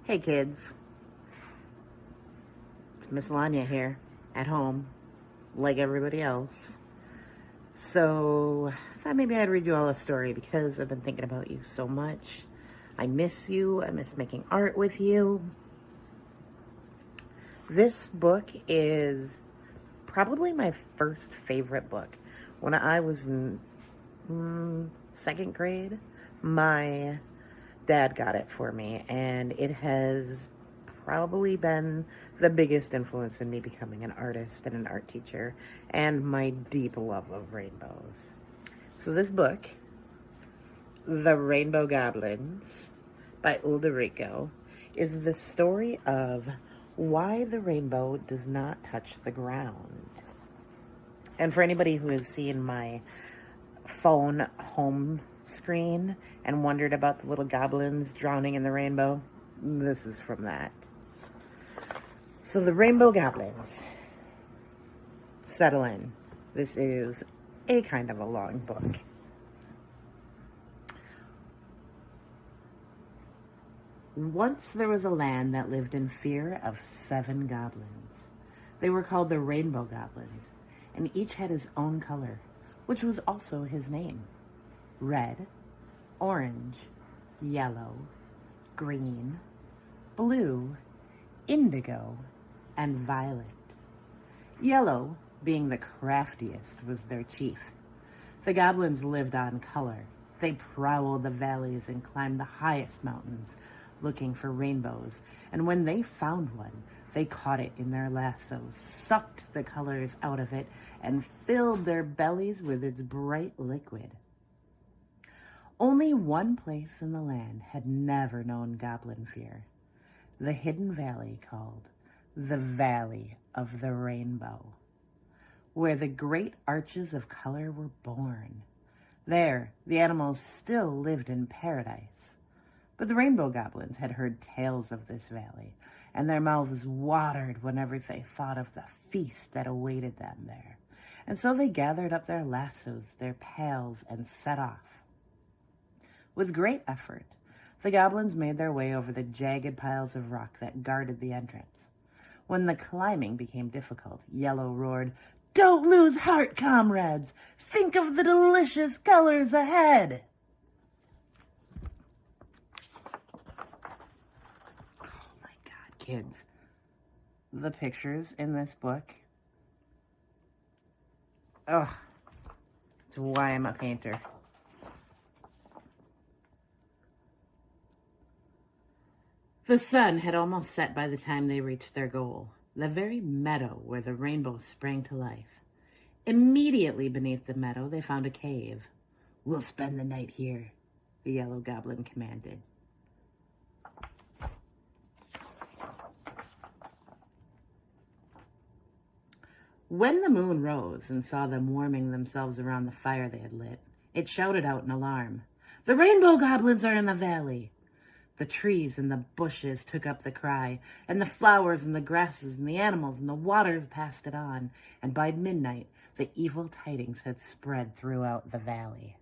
Hey kids, it's Miss Alanya here, at home, like everybody else. So, I thought maybe I'd read you all a story because I've been thinking about you so much. I miss you, I miss making art with you. This book is probably my first favorite book. When I was in second grade, my dad got it for me, and it has probably been the biggest influence in me becoming an artist and an art teacher and my deep love of rainbows. So this book, The Rainbow Goblins by Ul De Rico, is the story of why the rainbow does not touch the ground. And for anybody who has seen my phone home screen and wondered about the little goblins drowning in the rainbow, this is from that. So the Rainbow Goblins. Settle in. This is a kind of a long book. Once there was a land that lived in fear of 7 goblins. They were called the Rainbow Goblins, and each had his own color, which was also his name. Red, orange, yellow, green, blue, indigo, and violet. Yellow, being the craftiest, was their chief. The goblins lived on color. They prowled the valleys and climbed the highest mountains, looking for rainbows, and when they found one, they caught it in their lassos, sucked the colors out of it, and filled their bellies with its bright liquid. Only one place in the land had never known goblin fear, the hidden valley called the Valley of the Rainbow, where the great arches of color were born. There, the animals still lived in paradise. But the Rainbow Goblins had heard tales of this valley, and their mouths watered whenever they thought of the feast that awaited them there. And so they gathered up their lassos, their pails, and set off. With great effort, the goblins made their way over the jagged piles of rock that guarded the entrance. When the climbing became difficult, Yellow roared, "Don't lose heart, comrades! Think of the delicious colors ahead!" Oh my God, kids. The pictures in this book. Oh, it's why I'm a painter. The sun had almost set by the time they reached their goal, the very meadow where the rainbow sprang to life. Immediately beneath the meadow, they found a cave. "We'll spend the night here," the Yellow Goblin commanded. When the moon rose and saw them warming themselves around the fire they had lit, it shouted out in alarm, "The Rainbow Goblins are in the valley!" The trees and the bushes took up the cry, and the flowers and the grasses and the animals and the waters passed it on, and by midnight the evil tidings had spread throughout the valley.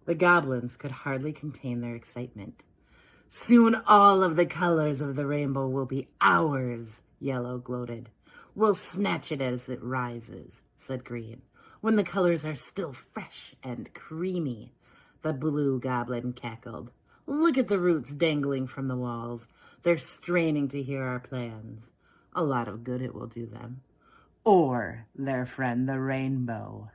The goblins could hardly contain their excitement. "Soon all of the colors of the rainbow will be ours," Yellow gloated. "We'll snatch it as it rises," said Green. "When the colors are still fresh and creamy," the Blue Goblin cackled. "Look at the roots dangling from the walls. They're straining to hear our plans. A lot of good it will do them. Or their friend the rainbow."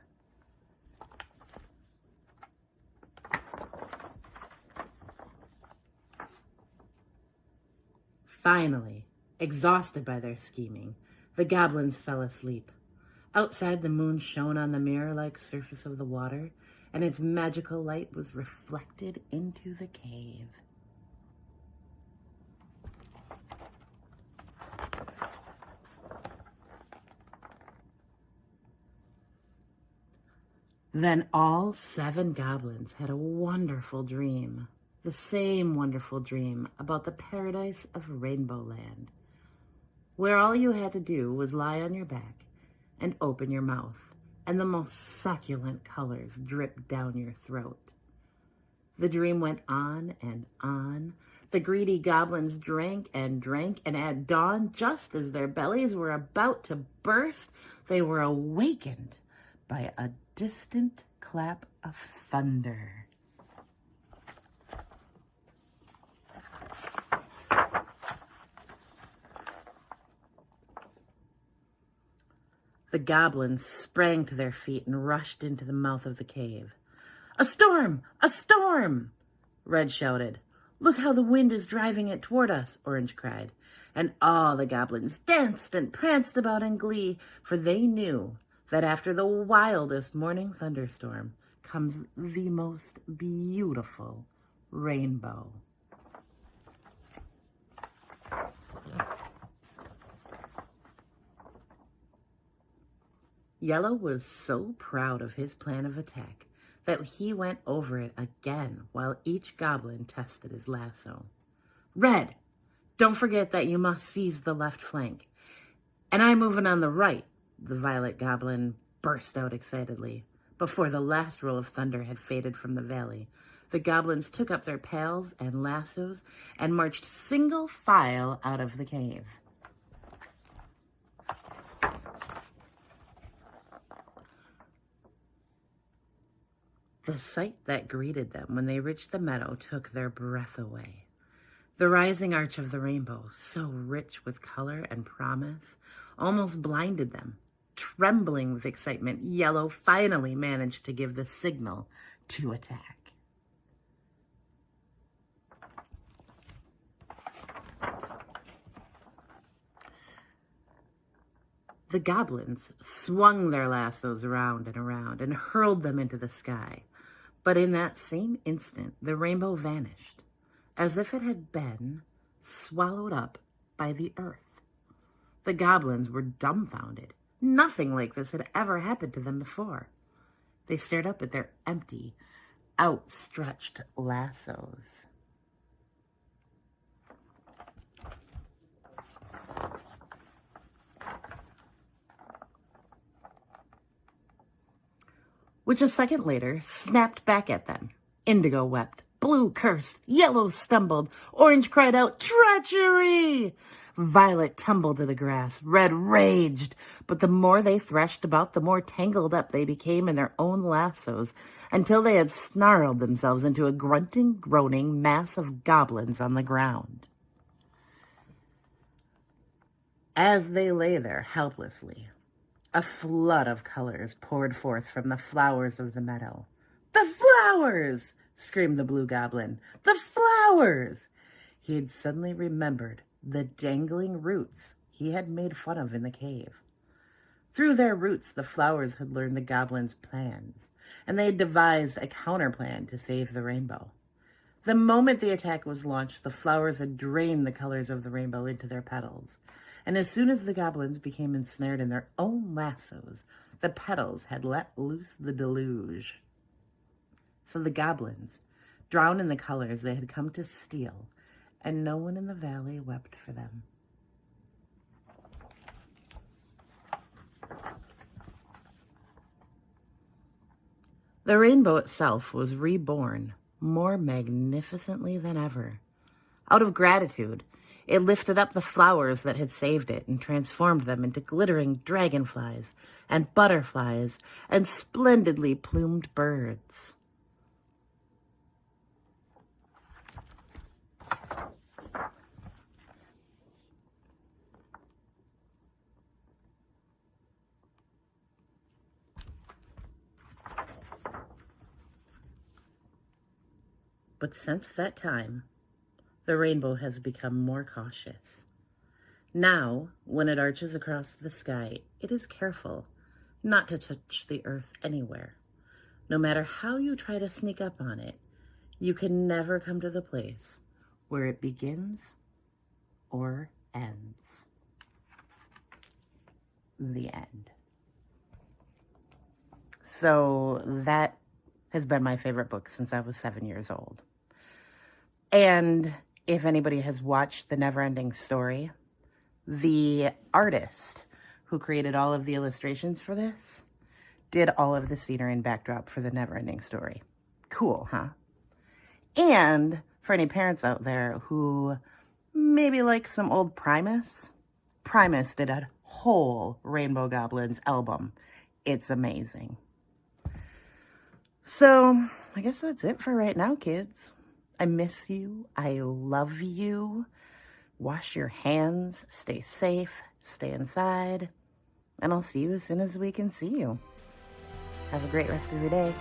Finally, exhausted by their scheming, the goblins fell asleep. Outside, the moon shone on the mirror-like surface of the water, and its magical light was reflected into the cave. Then all 7 goblins had a wonderful dream. The same wonderful dream about the paradise of Rainbow Land, where all you had to do was lie on your back and open your mouth, and the most succulent colors dripped down your throat. The dream went on and on. The greedy goblins drank, and at dawn, just as their bellies were about to burst, they were awakened by a distant clap of thunder. The goblins sprang to their feet and rushed into the mouth of the cave. "A storm! A storm!" Red shouted. "Look how the wind is driving it toward us," Orange cried. And all the goblins danced and pranced about in glee, for they knew that after the wildest morning thunderstorm comes the most beautiful rainbow. Yellow was so proud of his plan of attack that he went over it again while each goblin tested his lasso. "Red, don't forget that you must seize the left flank. And I'm moving on the right," the violet goblin burst out excitedly. Before the last roll of thunder had faded from the valley, the goblins took up their pails and lassos and marched single file out of the cave. The sight that greeted them when they reached the meadow took their breath away. The rising arch of the rainbow, so rich with color and promise, almost blinded them. Trembling with excitement, Yellow finally managed to give the signal to attack. The goblins swung their lassos around and hurled them into the sky. But in that same instant, the rainbow vanished, as if it had been swallowed up by the earth. The goblins were dumbfounded. Nothing like this had ever happened to them before. They stared up at their empty, outstretched lassos. Which a second later snapped back at them. Indigo wept, Blue cursed, Yellow stumbled, Orange cried out, "Treachery!" Violet tumbled to the grass, Red raged, but the more they threshed about, the more tangled up they became in their own lassos, until they had snarled themselves into a grunting, groaning mass of goblins on the ground. As they lay there helplessly, a flood of colors poured forth from the flowers of the meadow. "The flowers!" screamed the blue goblin. "The flowers!" He had suddenly remembered the dangling roots he had made fun of in the cave. Through their roots, the flowers had learned the goblins' plans, and they had devised a counterplan to save the rainbow. The moment the attack was launched, the flowers had drained the colors of the rainbow into their petals. And as soon as the goblins became ensnared in their own lassos, the petals had let loose the deluge. So the goblins drowned in the colors they had come to steal, and no one in the valley wept for them. The rainbow itself was reborn more magnificently than ever. Out of gratitude, it lifted up the flowers that had saved it and transformed them into glittering dragonflies and butterflies and splendidly plumed birds. But since that time, the rainbow has become more cautious. Now, when it arches across the sky, it is careful not to touch the earth anywhere. No matter how you try to sneak up on it, you can never come to the place where it begins or ends. The end. So that has been my favorite book since I was 7 years old. And if anybody has watched The Neverending Story, the artist who created all of the illustrations for this, did all of the scenery and backdrop for the Neverending Story. Cool, huh? And for any parents out there who maybe like some old Primus, Primus did a whole Rainbow Goblins album. It's amazing. So I guess that's it for right now, kids. I miss you. I love you. Wash your hands. Stay safe. Stay inside. And I'll see you as soon as we can see you. Have a great rest of your day.